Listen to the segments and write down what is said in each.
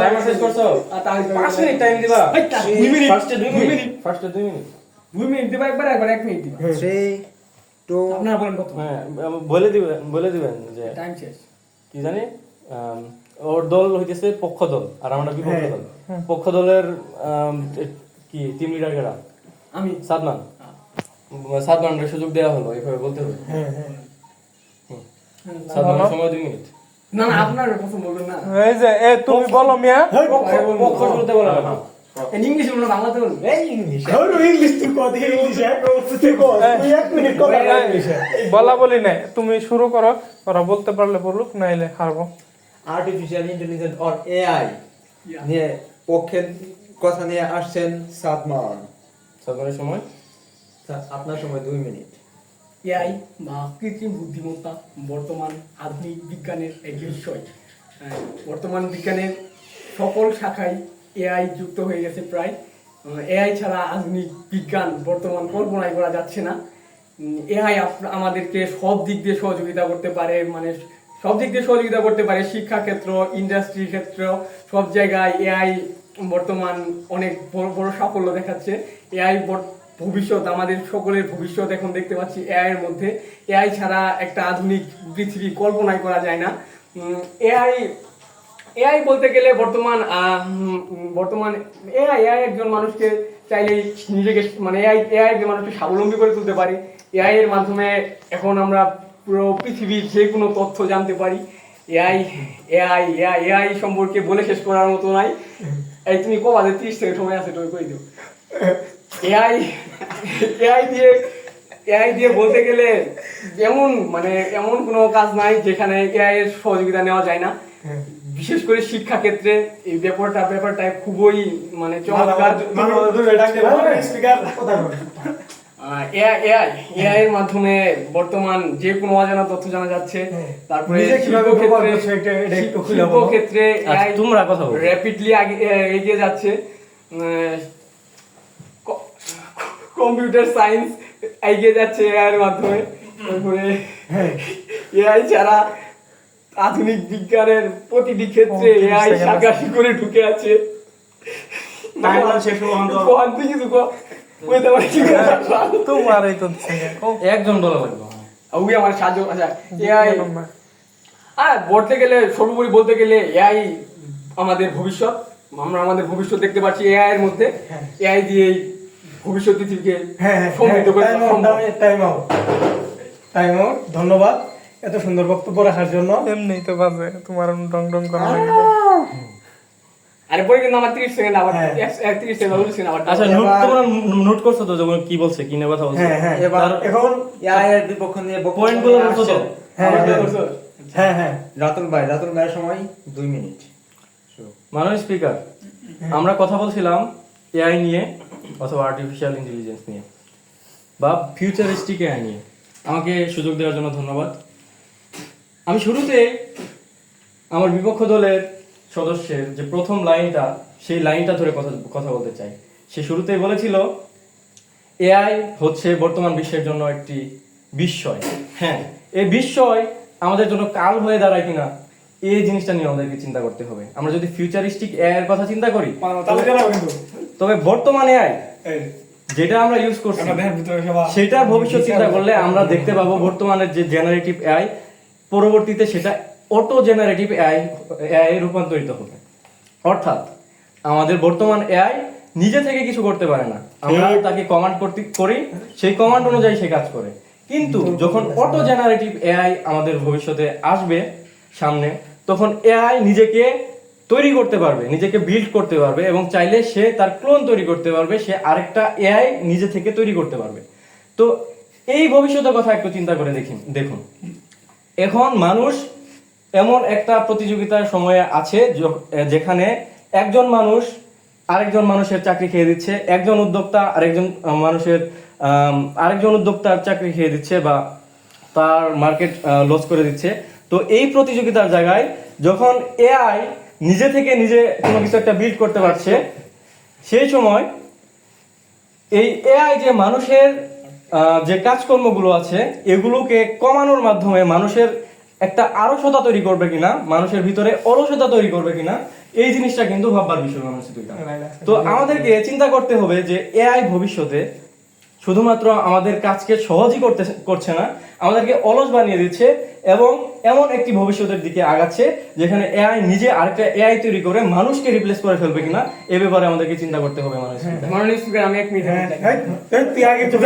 Timer set করছো? 5 minute time দিবা। 2 minute. ফার্স্টে 2 মিনিট। ফার্স্টে 2 মিনিট। 2 মিনিট দিবা একবার 1 মিনিট দিবা। 3 2 আপনারা বলেন কত? হ্যাঁ, বলে দিবেন যে টাইম শেষ। কি জানি ওর দল হইতেছে পক্ষ দল আর আমরা বিপক্ষ দল। পক্ষ দলের কি টিম লিডার কারা? আমি সাদমান। সাদমানের সুযোগ দেওয়া হলো, এইভাবে বলতে হবে। সাদমানের সময় 2 মিনিট। না না আপনার প্রথম বলবেন না। এই যে তুমি বলো মিয়া। পক্ষ বলতে বলা না। ইংলিশে বলুন বাংলাতে বলুন। এই ইংলিশ তুই এক মিনিট কথা বলা বলি নাই, তুমি শুরু করো, ওরা বলতে পারলে বলুক, নাইলে হারবো। আর্টিফিশিয়াল ইন্টেলিজেন্স অর এআই নিয়ে পক্ষের কথা নিয়ে আসছেন সাদমান। সাদমানের সময় আপনার সময় 2 মিনিট। এআই বা কৃত্রিম বুদ্ধিমত্তা বর্তমান আধুনিক বিজ্ঞানের একটি বিষয়। বর্তমান বিজ্ঞানের সকল শাখায় এআই যুক্ত হয়ে গেছে প্রায়। এআই ছাড়া আধুনিক বিজ্ঞান বর্তমান কল্পনাই করা যাচ্ছে না। এআই আমাদেরকে সব দিক দিয়ে সহযোগিতা করতে পারে, মানে সব দিক দিয়ে সহযোগিতা করতে পারে, শিক্ষা ক্ষেত্র, ইন্ডাস্ট্রি ক্ষেত্র, সব জায়গায় এআই বর্তমান অনেক বড় বড় সাফল্য দেখাচ্ছে। এআই ভবিষ্যৎ, আমাদের সকলের ভবিষ্যৎ এখন দেখতে পাচ্ছি এআই এর মধ্যে। এআই ছাড়া একটা আধুনিক পৃথিবী কল্পনাই করা যায় না। এআই বলতে গেলে বর্তমান এআই একজন মানুষকে চাইলেই নিজেকে, মানে এআই একজন মানুষকে স্বাবলম্বী করে তুলতে পারে। এআই এর মাধ্যমে এখন আমরা পুরো পৃথিবীর যে কোনো তথ্য জানতে পারি। এআই সম্পর্কে বলে শেষ করার মতো নাই। এই তুমি কবাদে 30 সেকেন্ড সময় আছে, তুমি করে দিও। এআই দিয়ে বলতে গেলে এমন কোনো কাজ নাই যেখানে এআই এর সহযোগিতা নেওয়া যায় না। বিশেষ করে শিক্ষা ক্ষেত্রে এই ব্যাপারটা খুবই মানে চমৎকার। এআই এর মাধ্যমে বর্তমান যে কোনো অজানা তথ্য জানা যাচ্ছে। তারপরে শিল্প ক্ষেত্রে তোমরা কথা বলো, র্যাপিডলি এগিয়ে যাচ্ছে। কম্পিউটার সায়েন্স এগিয়ে যাচ্ছে এআই এর মাধ্যমে। তারপরে এআই ছাড়া আধুনিক বিজ্ঞানের প্রতিটি ক্ষেত্রে এআই সাকাশি করে ঢুকে আছে। একজন বলা লাগবে। ওই আমার সাহায্য। আচ্ছা, এআই বলতে গেলে, সর্বোপরি বলতে গেলে এআই আমাদের ভবিষ্যৎ। আমরা আমাদের ভবিষ্যৎ দেখতে পাচ্ছি এআই এর মধ্যে। এআই দিয়ে ভবিষ্যৎ পৃথিবীকে সমৃদ্ধ করে। Time out. ধন্যবাদ এত সুন্দর বক্তব্য রাখার জন্য। এমনি তো বাজে তোমার ডং ডং করা লাগবে। আরে পরে কিন্তু আমার 30 সেকেন্ড আবার 30 সেকেন্ড বলছি না আবার। আচ্ছা, তোমরা নোট করছো তো যখন কি বলছে, কি নিয়ে কথা বলছে? এবার এখন এআই এর বিপক্ষ নিয়ে পয়েন্টগুলো বলছো তো? হ্যাঁ রাতুল ভাইয়ের সময় 2 মিনিট। মাননীয় স্পিকার, আমরা কথা বলছিলাম এআই নিয়ে অথবা আর্টিফিশিয়াল ইন্টেলিজেন্স নিয়ে বা ফিউচারিস্টিক এআই নিয়ে। আমাকে সুযোগ দেওয়ার জন্য ধন্যবাদ। আমি শুরুতে আমার বিপক্ষ দলের সদস্যের যে প্রথম লাইনটা, সেই লাইনটা ধরে কথা বলতে চাই। সে শুরুতেই বলেছিল এআই হচ্ছে বর্তমান বিশ্বের জন্য একটি বিস্ময়। হ্যাঁ, এই বিস্ময় আমাদের জন্য কাল হয়ে দাঁড়ায় কিনা, এই জিনিসটা নিয়ে আমাদেরকে চিন্তা করতে হবে। আমরা যদি ফিউচারিস্টিক এআই এর কথা চিন্তা করি, তবে বর্তমান এআই যেটা আমরা ইউজ করছি সেটা ভবিষ্যৎ চিন্তা করলে আমরা দেখতে পাবো বর্তমানের যে জেনারেটিভ এআই, পরবর্তীতে সেটা অটো জেনারেটিভ এআই রূপান্তরিত হবে। অর্থাৎ আমাদের বর্তমান এআই নিজে থেকে কিছু করতে পারে না, আমরা তাকে কমান্ড করি, সেই কমান্ড অনুযায়ী সে কাজ করে। কিন্তু যখন অটো জেনারেটিভ এআই আমাদের ভবিষ্যতে আসবে সামনে, তখন এআই নিজেকে তৈরি করতে পারবে, নিজেকে বিল্ড করতে পারবে এবং চাইলে সে তার ক্লোন তৈরি করতে পারবে, সে আরেকটা এআই নিজে থেকে তৈরি করতে পারবে। তো এই ভবিষ্যতের কথা একটু চিন্তা করে দেখুন। এখন মানুষ এমন একটা প্রতিযোগিতার সময়ে আছে যেখানে একজন মানুষ আরেকজন মানুষের চাকরি খেয়ে দিচ্ছে, একজন উদ্যোক্তা আরেকজন উদ্যোক্তার চাকরি খেয়ে দিচ্ছে বা তার মার্কেট লস করে দিচ্ছে। তো এই প্রতিযোগিতার জায়গায় যখন এআই নিজে থেকে নিজে কোনো কিছু একটা বিল্ড করতে পারছে, সেই সময় এই এআই যে মানুষের যে কাজকর্মগুলো আছে এগুলোকে কমানোর মাধ্যমে মানুষের একটা আলসতা তৈরি করবে কিনা, মানুষের ভিতরে অলসতা তৈরি করবে কিনা, এই জিনিসটা কিন্তু ভাববার বিষয় মানুষ দুইটা। তো আমাদেরকে চিন্তা করতে হবে যে এআই ভবিষ্যতে শুধুমাত্র আমাদের কাজকে সহজই করছে না, আমাদেরকে অলস বানিয়ে দিচ্ছে এবং এমন একটি ভবিষ্যতের দিকে আগাচ্ছে যেখানে এআই নিজে আরেকটা এআই তৈরি করে মানুষকে রিপ্লেস করে ফেলবে কিনা এ ব্যাপারে আমাদেরকে চিন্তা করতে হবে মানুষ। মাননীয় স্পিকার, আমি 1 মিনিট তুই আগে তো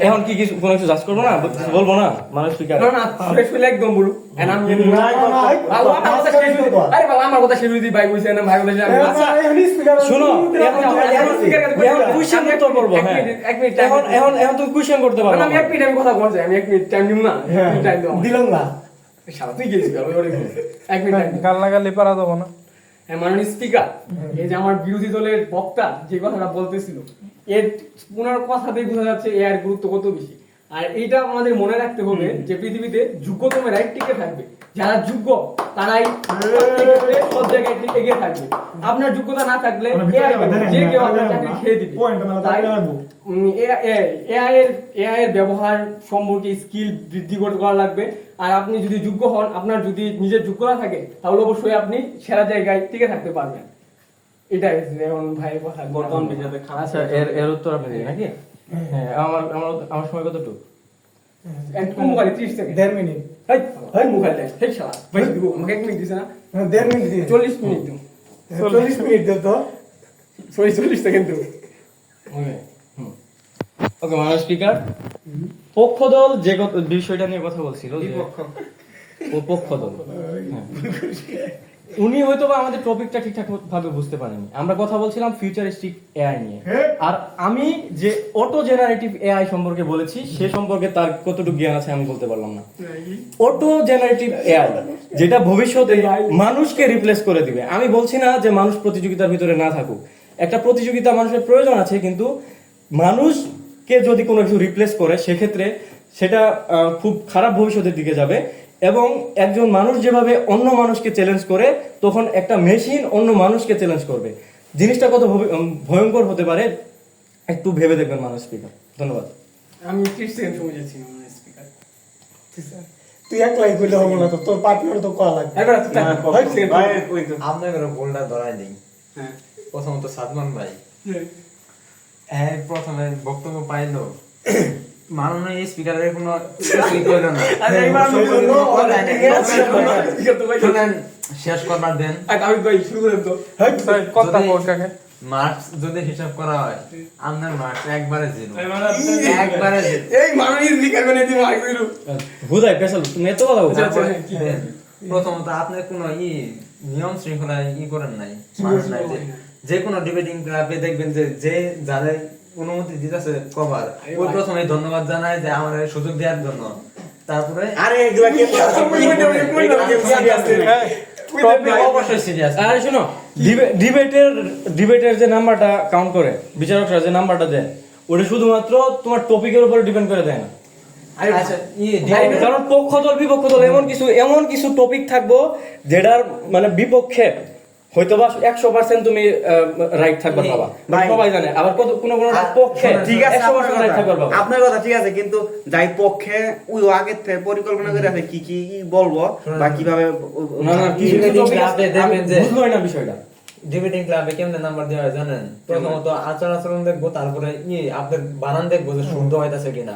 এখন কি কিছু কোনো কিছু জাজ করবো না, বলবো না মানুষ স্পিকার? না না, ফ্রেশ হইলে একদম বলু। And আমি আমার কথা শেষ হইতে দাও। আরে বাবা, আমার কথা শেষ হইতে ভাই কইছেন না, ভাই বলেছে আমি আচ্ছা শুনো, এখন কোশ্চেন উত্তর করবো। হ্যাঁ, এখন তুমি কোশ্চেন করতে পারো। আমি 1 মিনিট আমি কথা বলছি, আমি 1 মিনিট টাইম দিব না, টাইম দাও। দিলাম না। শালা তুই গেছিস আমি ওরে 1 মিনিট টাইম। গালাগালি পারা যাবো না। মাননীয় স্পিকার, এই যে আমার বিরোধী দলের বক্তা যে কথাটা বলতেছিল, এর পুনর কথাতেই বোঝা যাচ্ছে এর গুরুত্ব কত বেশি। আর এইটা আমাদের মনে রাখতে হবে যে পৃথিবীতে যোগ্যতমেরাই টিকে থাকবে, যারা যোগ্য তারাই সব জায়গায় এগিয়ে থাকবে। আপনার যোগ্যতা না থাকলে যে কেউ আপনার চাকরি খেয়ে দিবে। এআই এর ব্যবহার সম্পর্কে স্কিল বৃদ্ধি করা লাগবে। আর আপনি যদি যোগ্য হন, আপনার যদি নিজের যোগ্যতা থাকে, তাহলে অবশ্যই আপনি সেরা জায়গায় টিকে থাকতে পারবেন। এটাই এখন ভাই কথা বর্তমান বিষয়তে। আচ্ছা, এর উত্তর আপনি দিন নাকি? হ্যাঁ, আমার সময় কতটুকু? Mobile 30 second, 1.5 minute. ভাই মোবাইল দেখ, হেই শালা ভাই দিব আমাকে 1 মিনিট দিছে না, 1.5 মিনিট দিয়ে 40 মিনিট দিন, 40 মিনিট দে তো। সরি 40 সেকেন্ড দিন। ওকে, মাননীয় স্পিকার, পক্ষদল যে বিষয়টা নিয়ে কথা বলছিল, ও পক্ষদল, উনি হয়তো বা আমাদের টপিকটা ঠিকঠাক ভাবে বুঝতে পারেনি। আমরা কথা বলছিলাম ফিউচারিস্টিক এআই নিয়ে, আর আমি যে অটো জেনারেটিভ এআই সম্পর্কে বলেছি সে সম্পর্কে তার কতটুকু জ্ঞান আছে আমি বলতে পারলাম না। অটো জেনারেটিভ এআই যেটা ভবিষ্যতে মানুষকে রিপ্লেস করে দিবে। আমি বলছি না যে মানুষ প্রতিযোগিতার ভিতরে না থাকুক, একটা প্রতিযোগিতা মানুষের প্রয়োজন আছে, কিন্তু মানুষকে যদি কোনো কিছু রিপ্লেস করে সেক্ষেত্রে সেটা খুব খারাপ ভবিষ্যতের দিকে যাবে। এবং একজন মানুষ যেভাবে অন্য মানুষকে চ্যালেঞ্জ করে, তখন একটা মেশিন অন্য মানুষকে চ্যালেঞ্জ করবে। জিনিসটা কত ভয়ঙ্কর হতে পারে একটু ভেবে দেখবেন মাননীয় স্পিকার। ধন্যবাদ। আমি 30 সেকেন্ড সময় যাচ্ছি মাননীয় স্পিকার। তুই একলাই কইলে হবে না তো, তোর পার্টনার তো কল লাগবে। এবার তুই আপনাকে গোলটা ধরাই দিই। হ্যাঁ প্রথমত সাদমান ভাই হ্যাঁ প্রথমে বক্তব্য পাইলো, মাননীয় স্পিকারের কোনো কিছুই কইলো না। শুনেন, শেষ করবার দেন। আমি ভাই শুরু করেন তো। কথা বল কাকে। মার্কস যদি হিসাব করা হয়, আপনার মার্কস একবারে জিরো, একবারে জিরো। এই মাননীয় স্পিকার মানে তুমি মার্ক দিরু। হুদাই পেছাল, তুমি এত কথা বলছো। প্রথমত আপনি কোনো নিয়ম শৃঙ্খলা করেন নাই, মানুষ নাই। যে কোনো ডিবেটিং ক্লাবে দেখবেন যে যাদের অনুমতি দিতেছে কভার, ওই প্রথমে ধন্যবাদ জানায় যে আমার সুযোগ দেওয়ার জন্য। তারপরে আরে এগুলা কি অবশ্যই সিরিয়াস। আরে শোনো, ডিবেটের যে নাম্বারটা কাউন্ট করে বিচারকরা যে নাম্বারটা দেয়, ওটা শুধুমাত্র তোমার টপিকের উপরে ডিপেন্ড করে দেয় না। আচ্ছা, কারণ পক্ষ দল বিপক্ষ দল এমন কিছু টপিক থাকবো যেটার মানে বিপক্ষে হয়তোবা 100% তুমি রাইট থাকবে বাবা, সবাই জানে। আবার কোনো পক্ষে ঠিক আছে 100% রাইট থাকবে বাবা। আপনার কথা ঠিক আছে, কিন্তু যাই পক্ষে ওই আগে থেকে পরিকল্পনা করে আছে কি কি বলবো বা কিভাবে না না, কিছু ক্লাবে দেখবেন যে বুঝলোই না বিষয়টা। ডিবেটিং ক্লাবে কেমনে নাম্বার দেওয়া হয় জানেন? প্রথমত আচরণ দেখবো, তারপরে আপনাদের বানান দেখবো যে শুদ্ধ হইতাছে কিনা,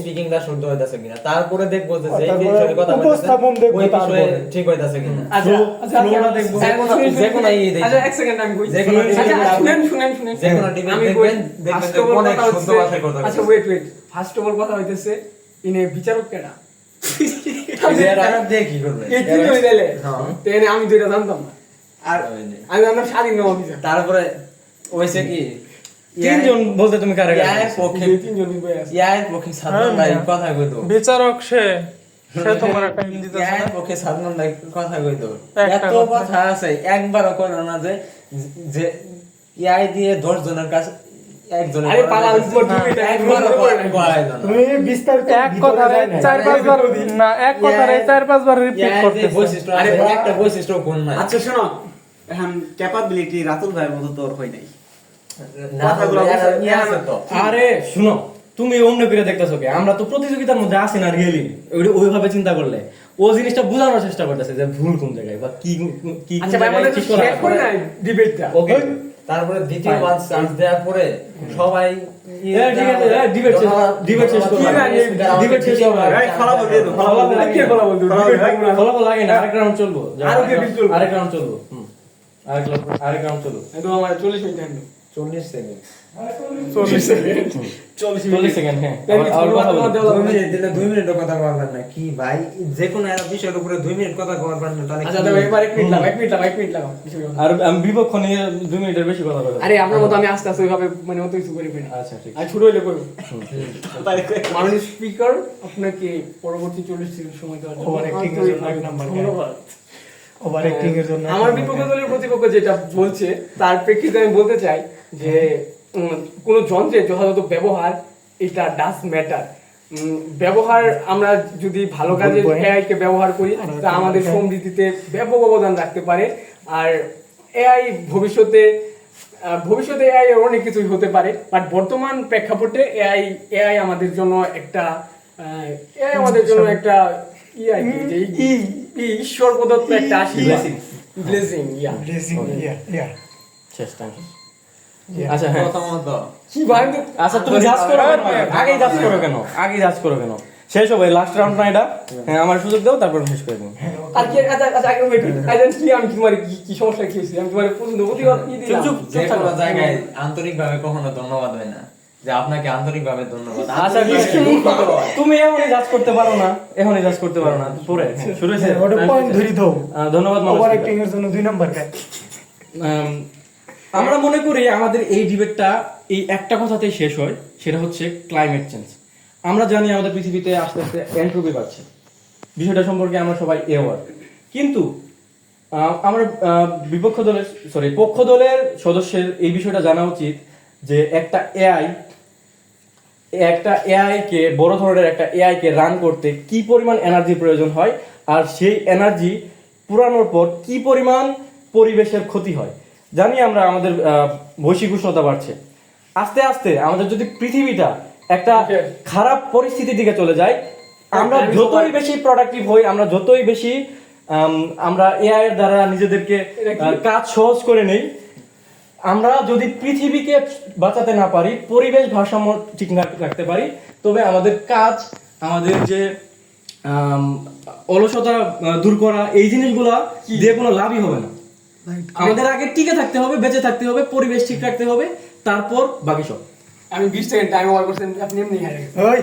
স্পিকিংটা শুদ্ধ হইতাছে কিনা, তারপরে দেখবো যে যে বিষয়ে কথা বলতেছেন উপস্থাপন দেখবো, ওই বিষয়ে ঠিক হইতাছে কিনা। আচ্ছা ফ্লোটা দেখবো। যে কোনো দেখবেন, আচ্ছা 1 সেকেন্ড আমি কই। যে কোনো শুনেন যে কোনো ডিবেট আমি দেখবেন যে ফার্স্ট অফ অল অনেক কথা শুদ্ধ হচ্ছে, ভাষায় কথা আচ্ছা ওয়েট ফার্স্ট অফ অল কথা হইতেছে ইনে বিচারক কেডা? বিচারক দিয়ে কি করবে? এই তিন হই দিলে হ্যাঁ। তেনে আমি দুইটা জানতাম না। আর আমি আমরা স্বাধীন না অফিসার। তারপরে ওইসে কি তিনজন বলতে তুমি কারে কারে ইয়ার পক্ষে তিনজন বই আছে। ইয়ার পক্ষে সাধারণ ভাই কথা কইতো, বিচারক সে তোমার টাইম দিতেছে ইয়ার না। পক্ষে সাধারণ ভাই কথা কইতো। একটা এত কথা। কথা আছে, একবারও কইলো না যে যে ইয়াই দিয়ে 10 জনের কাছে একজনের আরে পালা উপর তুমি এটা একবারও কইলো না। তুমি বিস্তারিত এক কথারে 4-5 বার না, এক কথারে 4-5 বার রিপিট ইয়ার যে করতেছে। বৈশিষ্ট্য আছে, একটা বৈশিষ্ট্য কোন নাই। আচ্ছা শোনো, এখন ক্যাপাবিলিটি রাতুল ভাইয়ের মতো তোর হয় নাই। না, ইয়া আছে তো। আরে শুনো, তুমি অন্য করে দেখতেছো কে? আমরা তো প্রতিযোগিতার মধ্যে আছি না রিয়েলি, ওইভাবে চিন্তা করলে ও জিনিসটা বোঝানোর চেষ্টা করতেছে যে ভুল কোন জায়গায় বা কি কি কোন আচ্ছা ভাই জায়গায় আমাদের ঠিক করা শেষ করে না ডিবেটটা ওকে তারপরে দ্বিতীয় চান্স দেওয়ার পরে সবাই ঠিক আছে ডিবেট শেষ করো ডিবেট শেষ করো এই ফলাফল দিয়ে দাও, ফলাফল দিয়ে দাও। কে বলা বলতো ফলাফল লাগে না আরেক রাউন্ড চলবো আরো কে বিল চলবে? আরেক রাউন্ড চলবো আরেক রাউন্ড চলবো একদম আমার 40 minute time 40 second 40 second 40 second হ্যাঁ তাহলে আর কথা বলো 2 মিনিট দিলে 2 মিনিটও কথা বলবেন না কি ভাই যে কোনো একটা বিষয়ের উপরে 2 মিনিট কথা বলবেন না তাহলে আচ্ছা কি? দাও এবার 1 মিনিট লাগাও 1 মিনিট লাগাও কিছু বলো না। আর আমি বিপক্ষ নিয়ে 2 মিনিটের বেশি কথা বলবো আরে আপনার মতো আমি আস্তে আস্তে ওইভাবে মানে অত কিছু করি না আচ্ছা ঠিক আর ছোট হইলে কইব মাননীয় স্পিকার আপনাকে পরবর্তী 40 সেকেন্ড সময় দেওয়ার জন্য Over acting এর জন্য এক নাম্বার গায়ে। ধন্যবাদ। ওভার অ্যাক্টিং এর জন্য আমার বিপক্ষ দলের প্রতিপক্ষ যেটা বলছে তার প্রেক্ষিতে আমি বলতে চাই যে কোন যন্ত্রের যথাযথ ব্যবহার এটা ডাজ ম্যাটার ব্যবহার আমরা যদি ভালো কাজে এআই কে ব্যবহার করি তা আমাদের সমৃদ্ধিতে ব্যাপক অবদান রাখতে পারে আর এআই ভবিষ্যতে এআই এর অনেক কিছুই হতে পারে বাট বর্তমান প্রেক্ষাপটে এআই আমাদের জন্য একটা ইআই যে ঈশ্বর প্রদত্ত একটা আশীর্বাদ ব্লেসিং ব্লেসিং ইয়া শেষ টাইম আচ্ছা হ্যাঁ প্রথমত কি ভাই আচ্ছা তুমি জাজ করো কেন আগেই জাজ করো কেন শেষ হবে লাস্ট রাউন্ড না এটা হ্যাঁ আমার সুযোগ দাও তারপর শেষ করে দেবো আর কি আচ্ছা আগে ওয়েট আইডেন কি আমি তোমার কি সমস্যা কি হইছে আমি তোমার পছন্দ প্রতিবাদ কি দিলাম চুপ যে কোনো জায়গায় আন্তরিকভাবে কখনো ধন্যবাদ হয় না যে আপনাকে আন্তরিকভাবে ধন্যবাদ আচ্ছা তুমি এখনই জাজ করতে পারো না পরে শুরু হয়েছে ওটা পয়েন্ট ধরি দাও ধন্যবাদ ওভার মানস অ্যাক্টিং এর জন্য 2 নাম্বার গায়ে আমরা মনে করি আমাদের এই ডিবেটটা এই একটা কথাতেই শেষ হয় সেটা হচ্ছে ক্লাইমেট চেঞ্জ আমরা জানি আমাদের পৃথিবীতে আস্তে আস্তে এন্ট্রপি বাড়ছে বিষয়টা সম্পর্কে আমরা সবাই অ্যাওয়ার কিন্তু আমরা পক্ষ দলের সদস্যের এই বিষয়টা জানা উচিত যে একটা এআই কে বড় ধরনের একটা এআই কে রান করতে কি পরিমাণ এনার্জি প্রয়োজন হয় আর সেই এনার্জি পুরানোর পর কি পরিমাণ পরিবেশের ক্ষতি হয় জানি আমরা আমাদের বৈশ্বিক উষ্ণতা বাড়ছে আস্তে আস্তে আমাদের যদি পৃথিবীটা একটা খারাপ পরিস্থিতির দিকে চলে যায় আমরা যতই বেশি প্রোডাক্টিভ হই আমরা যতই বেশি আমরা এআই এর দ্বারা নিজেদেরকে কাজ সহজ করে নেই আমরা যদি পৃথিবীকে বাঁচাতে না পারি পরিবেশ ভারসাম্য ঠিক রাখতে পারি তবে আমাদের কাজ আমাদের যে অলসতা দূর করা এই জিনিসগুলা দিয়ে কোনো লাভই হবে না আমাদের আগে টিকে থাকতে হবে বেঁচে থাকতে হবে পরিবেশ ঠিক রাখতে হবে তারপর বাকি সব আমি 20 সেকেন্ড টাইম ওভার করছেন আপনি এমনি হারে গেছেন ওই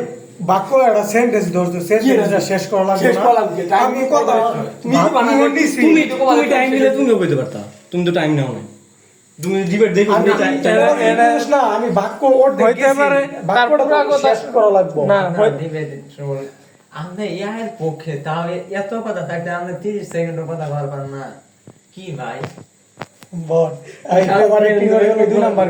বাক্য একটা সেন্টেন্স ধরছো সেন্টেন্সটা শেষ করা লাগবে শেষ করা লাগবে, time আমি কথা তুমি কি বানাবে? তুমি টাইম নিলে তুমিও কইতে পারতা তুমি তো টাইম নাও না তুমি ডিবেট দেখো আমি না আমি বাক্য ওর হইতে পারে, বাক্যটা তারপর তো শেষ করা লাগবে না আপনি ইয়ার পক্ষে তাও এত কথা থাকতে আপনি 30 সেকেন্ডের কথা বলবেন না কি ভাই বল এই ওভার অ্যাক্টিং এর জন্য 2 নাম্বার